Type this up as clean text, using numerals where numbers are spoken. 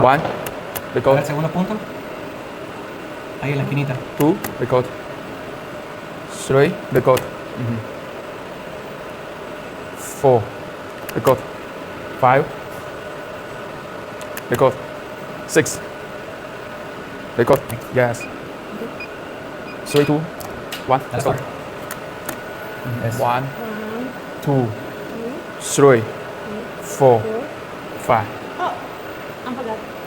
1, A ver record. el segundo punto. Ahí en la esquinita. 2, record. 3, record. 4, record. 5, record. 6, record. Yes. 3, 2, 1, Dale, record. Eso. 1, 2, 3, 4, 5.